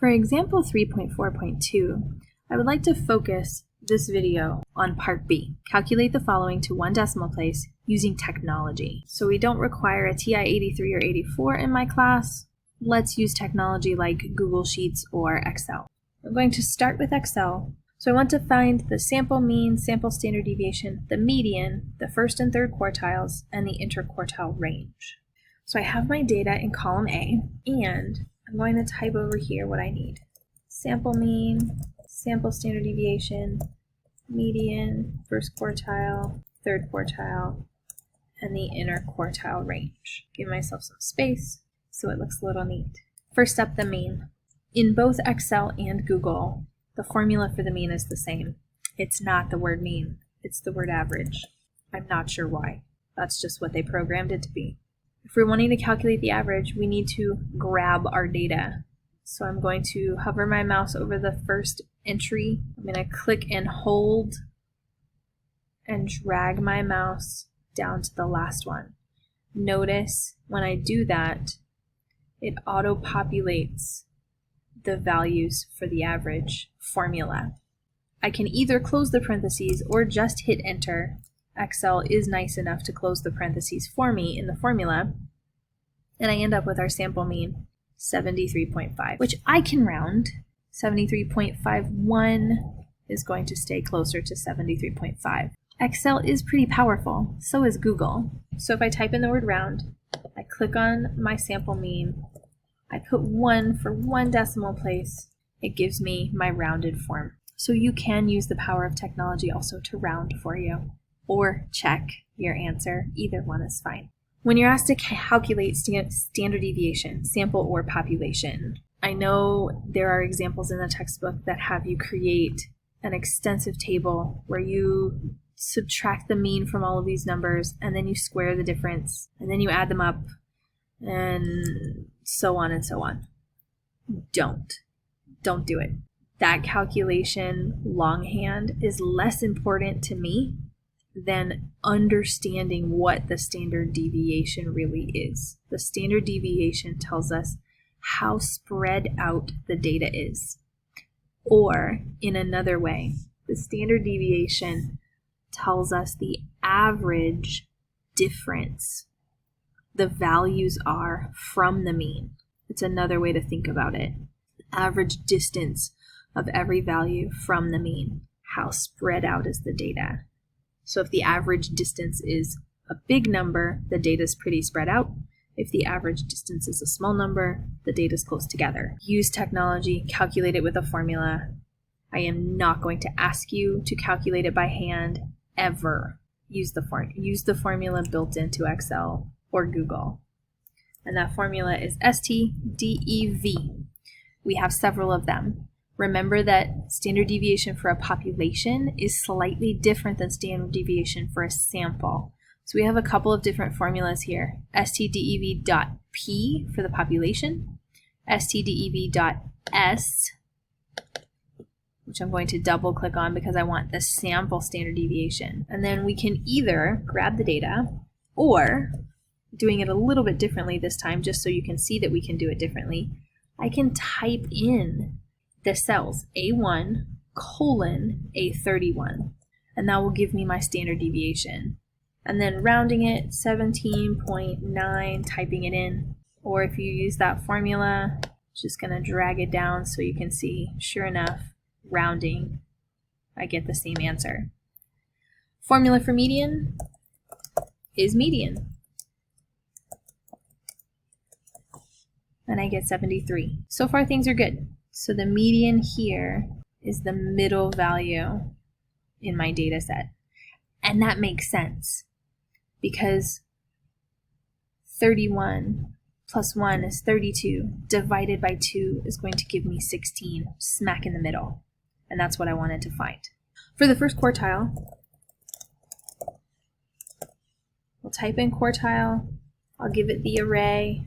For example 3.4.2, I would like to focus this video on part B, calculate the following to one decimal place using technology. So we don't require a TI-83 or 84 in my class. Let's use technology like Google Sheets or Excel. I'm going to start with Excel. So I want to find the sample mean, sample standard deviation, the median, the first and third quartiles, and the interquartile range. So I have my data in column A, and I'm going to type over here what I need. Sample mean, sample standard deviation, median, first quartile, third quartile, and the interquartile range. Give myself some space so it looks a little neat. First up, the mean. In both Excel and Google, the formula for the mean is the same. It's not the word mean, it's the word average. I'm not sure why. That's just what they programmed it to be. If we're wanting to calculate the average, we need to grab our data. So I'm going to hover my mouse over the first entry. I'm going to click and hold and drag my mouse down to the last one. Notice when I do that, it auto-populates the values for the average formula. I can either close the parentheses or just hit enter. Excel is nice enough to close the parentheses for me in the formula, and I end up with our sample mean 73.5, which I can round. 73.51 is going to stay closer to 73.5. Excel is pretty powerful, so is Google. So if I type in the word round, I click on my sample mean, I put 1 for one decimal place, it gives me my rounded form. So you can use the power of technology also to round for you, or check your answer. Either one is fine. When you're asked to calculate standard deviation, sample or population, I know there are examples in the textbook that have you create an extensive table where you subtract the mean from all of these numbers, and then you square the difference, and then you add them up, and so on and so on. Don't do it. That calculation longhand is less important to me than understanding what the standard deviation really is. The standard deviation tells us how spread out the data is. Or, in another way, the standard deviation tells us the average difference the values are from the mean. It's another way to think about it. Average distance of every value from the mean. How spread out is the data? So if the average distance is a big number, the data is pretty spread out. If the average distance is a small number, the data is close together. Use technology, calculate it with a formula. I am not going to ask you to calculate it by hand ever. Use the formula built into Excel or Google. And that formula is STDEV. We have several of them. Remember that standard deviation for a population is slightly different than standard deviation for a sample. So we have a couple of different formulas here. STDEV.P for the population, STDEV.S, which I'm going to double click on because I want the sample standard deviation. And then we can either grab the data, or doing it a little bit differently this time, just so you can see that we can do it differently, I can type in the cells A1 colon A31, and that will give me my standard deviation. And then rounding it, 17.9, typing it in. Or if you use that formula, just gonna drag it down so you can see, sure enough, rounding, I get the same answer. Formula for median is median. And I get 73. So far things are good. So the median here is the middle value in my data set. And that makes sense because 31 plus 1 is 32. Divided by 2 is going to give me 16, smack in the middle. And that's what I wanted to find. For the first quartile, we'll type in quartile. I'll give it the array.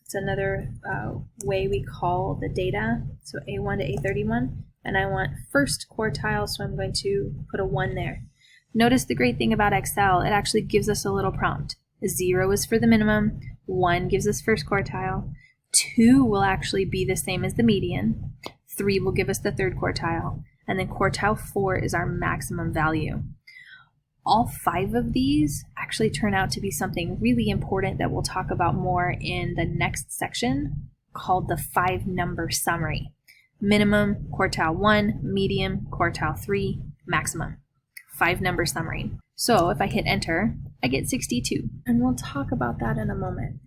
It's another way we call the data. So A1 to A31. And I want first quartile, so I'm going to put a 1 there. Notice the great thing about Excel, it actually gives us a little prompt. 0 is for the minimum, 1 gives us first quartile, 2 will actually be the same as the median, 3 will give us the third quartile, and then quartile 4 is our maximum value. All 5 of these actually turn out to be something really important that we'll talk about more in the next section, called the 5-number summary. Minimum, quartile 1, median, quartile 3, maximum. 5-number summary. So if I hit enter, I get 62. And we'll talk about that in a moment.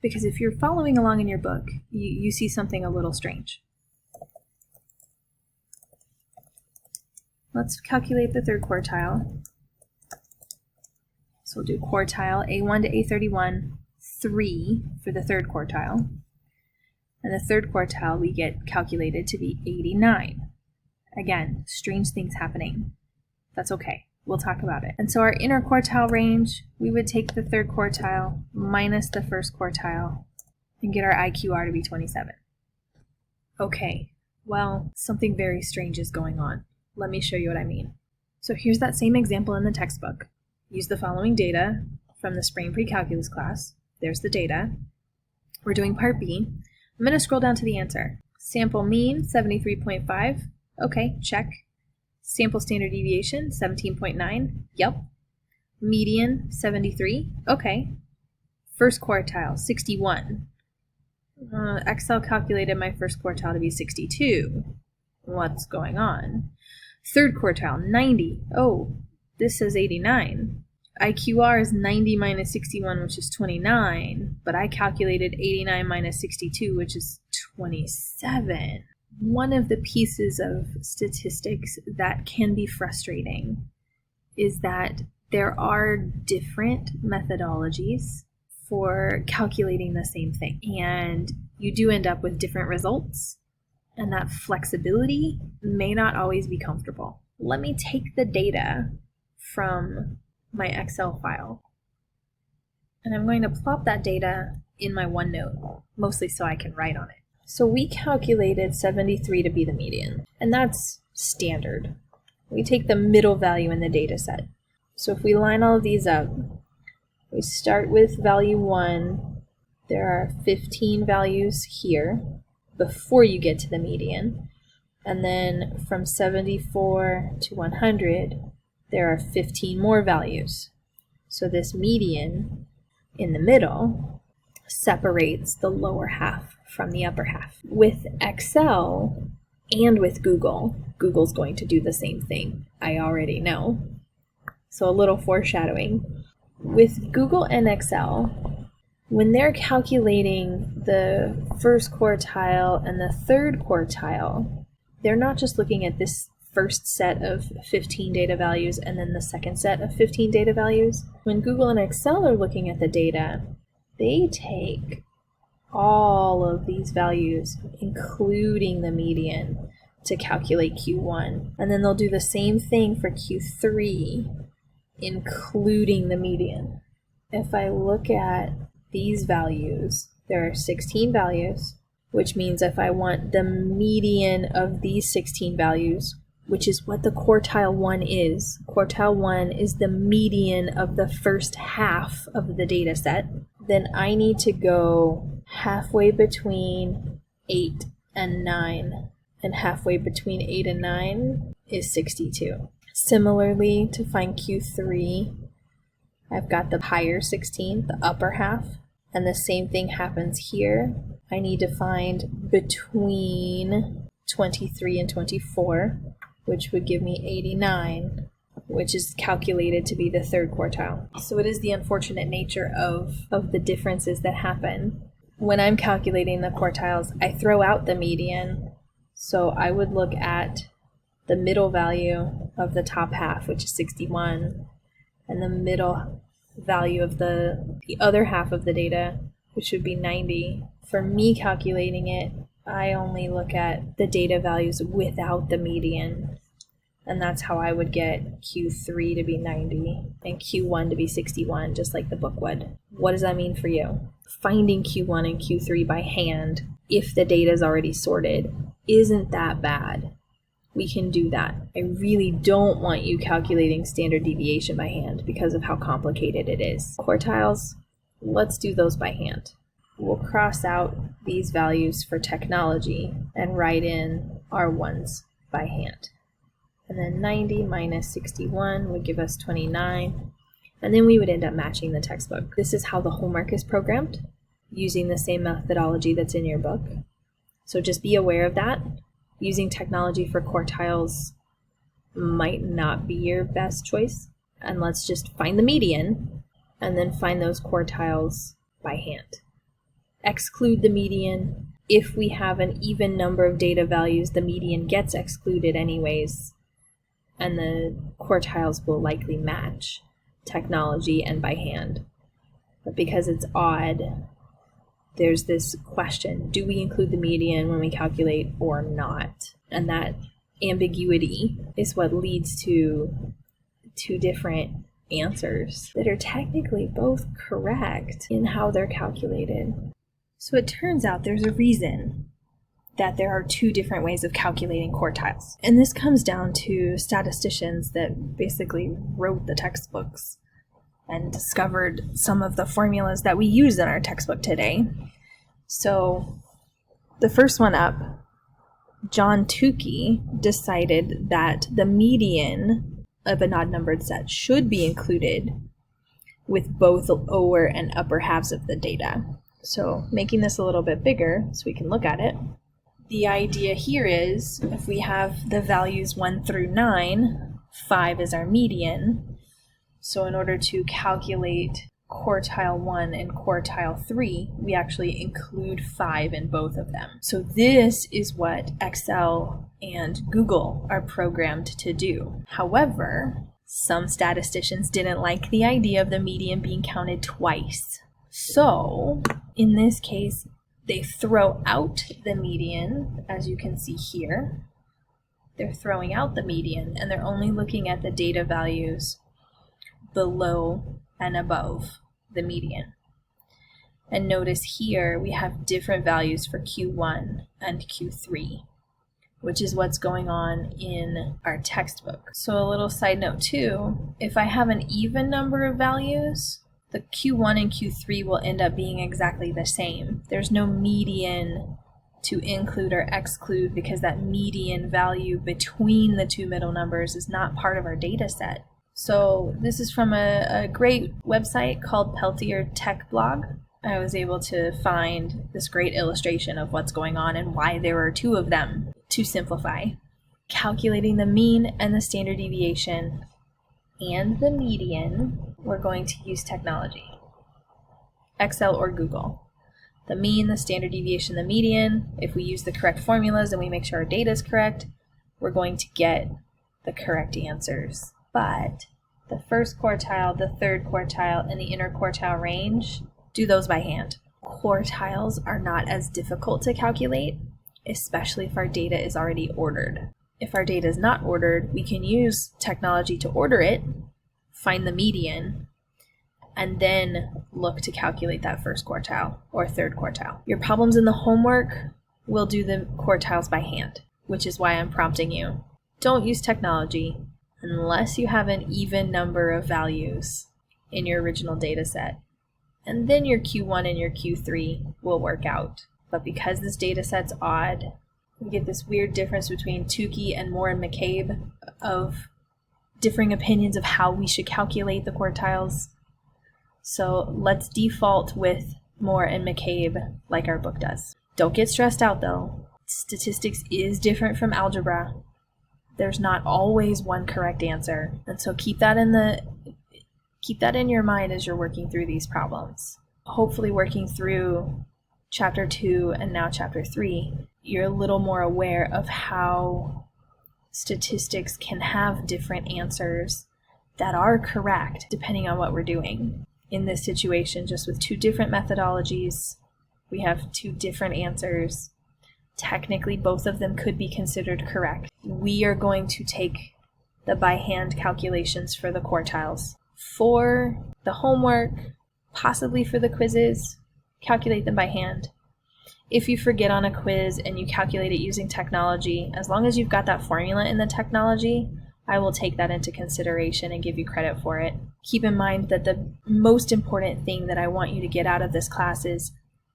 Because if you're following along in your book, you see something a little strange. Let's calculate the third quartile. So we'll do quartile A1 to A31, 3 for the third quartile. And the third quartile we get calculated to be 89. Again, strange things happening. That's okay. We'll talk about it. And so our inner quartile range, we would take the third quartile minus the first quartile and get our IQR to be 27. Okay, well, something very strange is going on. Let me show you what I mean. So here's that same example in the textbook. Use the following data from the spring pre-calculus class. There's the data. We're doing part B. I'm going to scroll down to the answer. Sample mean, 73.5. Okay, check. Sample standard deviation, 17.9. Yep. Median, 73. Okay. First quartile, 61. Excel calculated my first quartile to be 62. What's going on? Third quartile, 90. Oh, this says 89. IQR is 90 minus 61, which is 29, but I calculated 89 minus 62, which is 27. One of the pieces of statistics that can be frustrating is that there are different methodologies for calculating the same thing, and you do end up with different results, and that flexibility may not always be comfortable. Let me take the data from my Excel file, and I'm going to plop that data in my OneNote, mostly so I can write on it. So we calculated 73 to be the median, and that's standard. We take the middle value in the data set. So if we line all of these up, we start with value 1. There are 15 values here before you get to the median. And then from 74 to 100, there are 15 more values. So this median in the middle separates the lower half from the upper half. With Excel and with Google, Google's going to do the same thing. I already know. So a little foreshadowing. With Google and Excel, when they're calculating the first quartile and the third quartile, they're not just looking at this first set of 15 data values and then the second set of 15 data values. When Google and Excel are looking at the data, they take all of these values, including the median, to calculate Q1. And then they'll do the same thing for Q3, including the median. If I look at these values, there are 16 values, which means if I want the median of these 16 values, which is what the quartile 1 is. Quartile 1 is the median of the first half of the data set. Then I need to go halfway between 8 and 9. And halfway between 8 and 9 is 62. Similarly, to find Q3, I've got the higher 16, the upper half. And the same thing happens here. I need to find between 23 and 24, which would give me 89, which is calculated to be the third quartile. So it is the unfortunate nature of the differences that happen. When I'm calculating the quartiles, I throw out the median. So I would look at the middle value of the top half, which is 61, and the middle value of the other half of the data, which would be 90. For me calculating it, I only look at the data values without the median, and that's how I would get Q3 to be 90 and Q1 to be 61, just like the book would. What does that mean for you? Finding Q1 and Q3 by hand, if the data is already sorted, isn't that bad. We can do that. I really don't want you calculating standard deviation by hand because of how complicated it is. Quartiles, let's do those by hand. we'll cross out these values for technology and write in our ones by hand. And then 90 minus 61 would give us 29. And then we would end up matching the textbook. This is how the homework is programmed, using the same methodology that's in your book. So just be aware of that. Using technology for quartiles might not be your best choice. And let's just find the median and then find those quartiles by hand. Exclude the median. If we have an even number of data values, the median gets excluded anyways, and the quartiles will likely match technology and by hand. But because it's odd, there's this question, do we include the median when we calculate or not? And that ambiguity is what leads to two different answers that are technically both correct in how they're calculated. So it turns out there's a reason that there are two different ways of calculating quartiles. And this comes down to statisticians that basically wrote the textbooks and discovered some of the formulas that we use in our textbook today. So the first one up, John Tukey decided that the median of an odd-numbered set should be included with both the lower and upper halves of the data. So making this a little bit bigger so we can look at it. The idea here is if we have the values 1 through 9, 5 is our median. So in order to calculate quartile 1 and quartile 3, we actually include 5 in both of them. So this is what Excel and Google are programmed to do. However, some statisticians didn't like the idea of the median being counted twice. So in this case, they throw out the median, as you can see here. They're throwing out the median, and they're only looking at the data values below and above the median. And notice here we have different values for Q1 and Q3, which is what's going on in our textbook. So a little side note too, if I have an even number of values, the Q1 and Q3 will end up being exactly the same. There's no median to include or exclude because that median value between the two middle numbers is not part of our data set. So this is from a great website called Peltier Tech Blog. I was able to find this great illustration of what's going on and why there are two of them. To simplify, calculating the mean and the standard deviation and the median, we're going to use technology, Excel or Google. The mean, the standard deviation, the median, if we use the correct formulas and we make sure our data is correct, we're going to get the correct answers. But the first quartile, the third quartile, and the interquartile range, do those by hand. Quartiles are not as difficult to calculate, especially if our data is already ordered. If our data is not ordered, we can use technology to order it, find the median, and then look to calculate that first quartile or third quartile. Your problems in the homework will do the quartiles by hand, which is why I'm prompting you. Don't use technology unless you have an even number of values in your original data set. And then your Q1 and your Q3 will work out. But because this data set's odd, we get this weird difference between Tukey and Moore and McCabe of differing opinions of how we should calculate the quartiles. So let's default with Moore and McCabe like our book does. Don't get stressed out though. Statistics is different from algebra. There's not always one correct answer. And so keep that in your mind as you're working through these problems. Hopefully working through Chapter 2 and now Chapter 3, you're a little more aware of how statistics can have different answers that are correct depending on what we're doing. In this situation, just with two different methodologies, we have two different answers. Technically, both of them could be considered correct. We are going to take the by hand calculations for the quartiles. For the homework, possibly for the quizzes, calculate them by hand. If you forget on a quiz and you calculate it using technology, as long as you've got that formula in the technology, I will take that into consideration and give you credit for it. Keep in mind that the most important thing that I want you to get out of this class is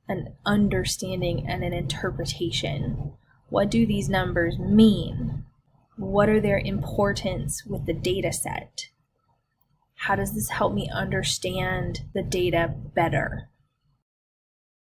an understanding and an interpretation. What do these numbers mean? What are their importance with the data set? How does this help me understand the data better?